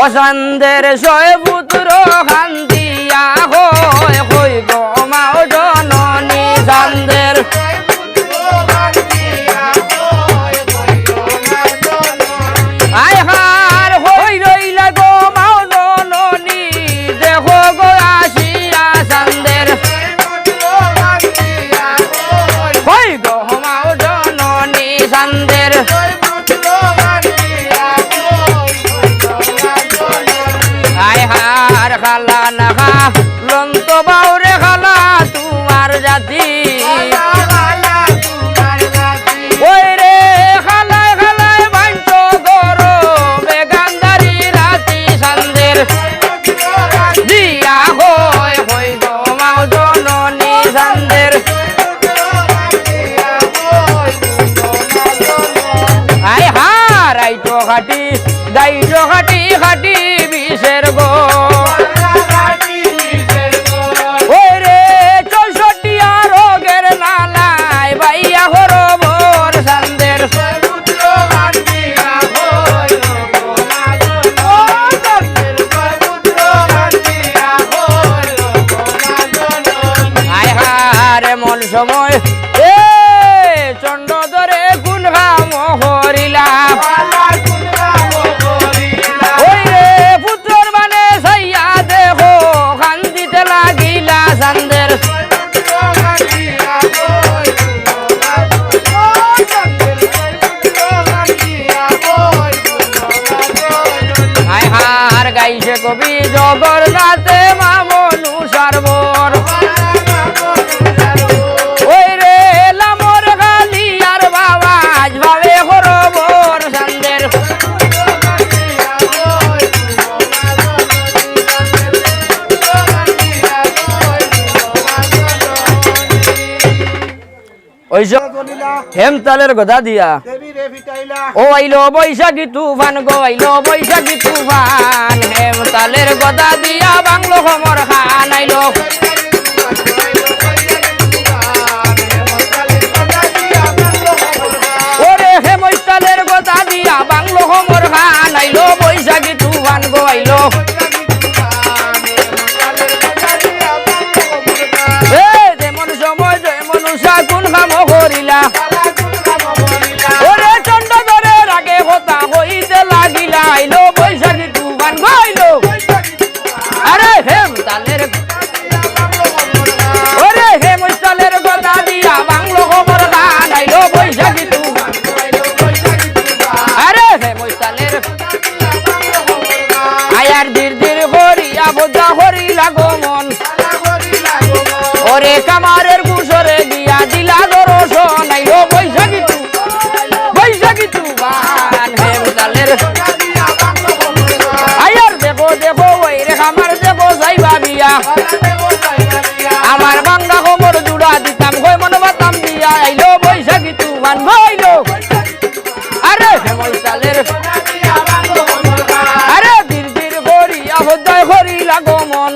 অসান্দের ছয় পুত্র খান্দিয়া হয় হইব মাও জননী সান্দের আয় হার হই রইলা গো মাও জননী দেখো গো আসিয়া সান্দের হই গো মাও জননী সান্দের আয় হার খালা নাখা লন্ত বাউরে খালা তোমার জাতি ওই রে খালায় খালায় বাঞ্চ গরো বেগান্দারি রাতি সান্দের দিয়া হই গো মাও জননী সান্দের আয় হার আইটো খাটি গাইটো খাটি খাটি বিষের গো ওই রে 64 রোগের নালায় বাইয়া হরবর সান্দের আয় হারে মন সময় এ চন্ড ধরে গুণ গাম হরিলা ওই রে পুত্রর মানে সাইয়া দেখো খান্দিতে লাগিলা সান্দের আয় হার গাইছে কবি জগন্নাথে মামনু সারবর ওই রে লামর গালি আর বাবা আজ ভাবে হরবর সান্দের হেমতালের গদা দিয়া ও আইলো বৈশাখী তুফান গো আইলো বৈশাখী তুফান হেমতালের গদা দিয়া বাংলো খমর খান আইলো ওরে হেমতালের গদা দিয়া বাংলো খমর খান আইলো বৈশাখী তুফান গো আইলো যেমন সময় যেমন সাগুন খাম করিলা ওরে চন্ড ধরে রাগে কথা হইতে লাগিলা আইলো বৈশাখী তুফান গাইলো আরে হেমতালের ওরে হেমতালের কথা দিয়া বাংলো খবর গান আইলো বৈশাখী তুফান আরে হেমতালের আয়ার ধীর ধীর করিয়া বোঝা হরিলা গো মন ওরে কামারের গুসরে গিয়া দিলা দর্শন আইলো বৈশাখী তুফান হেমতালের আয়ার দেখো দেখো ওই রে আমার দেখো যাইবা বিয়া আমার বাংলা খবর জুড়া দিতাম কই মন বাতাম দিয়া আইলো বৈশাখী তুফান গাইলো আরে হেমতালের আরে ধীর ধীর করিয়া হৃদয় করিলা গো মন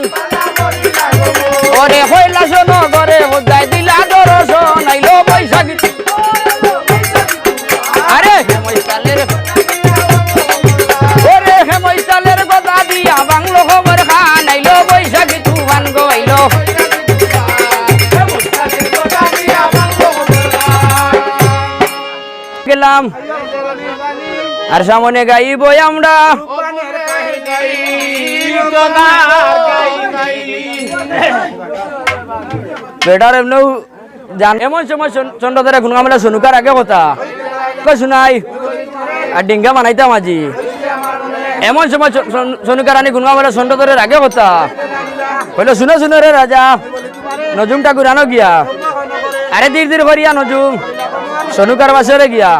ওরে হইলা শোনো ঘরে হৃদয় দিলা দর্শন আইলো বৈশাখী আরে হেমতালের ওরে হেমতালের কথা দিয়া বাংলো খবর খান আইলো বৈশাখী তুফান গো আইলো গেলাম আর সামনে গাইব আমরা বেটার এমনিও জান এমন সময় চন্দ্রধারা গুনগামেলা শোনুকার আগে কথা কই শুনাই আর ডিঙ্গা বানাইতাম আজি এমন সময় শোনুকার আনি গুনগামেলা চন্দ্রধারের আগে কথা কইলো শুনে শুনে রে রাজা নজুমটা ঘুরানো গিয়া আরে ধীর ধীর করিয়া নজুম শোনুকার বাসরে গিয়া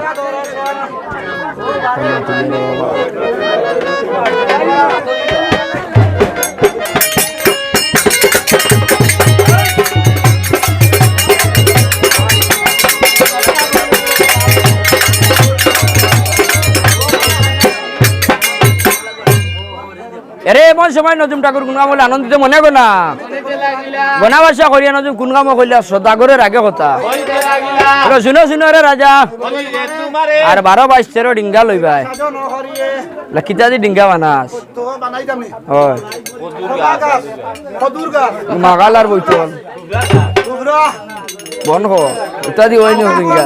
এরে এমন সময় নতুন ঠাকুর কোন কাম হলে আনন্দিত মনে না গনা বাসা করিয়া নতুন কোন কাম করিলা সদাগরের আগে কথা শুনো শুনো রে রাজা আর 12-22 ডিঙ্গা লইবাই কিতা দি ডিঙ্গা বানাস হয় মাগাল আর বইতল বন্ধ ইত্যাদি হয় নি ডিঙ্গা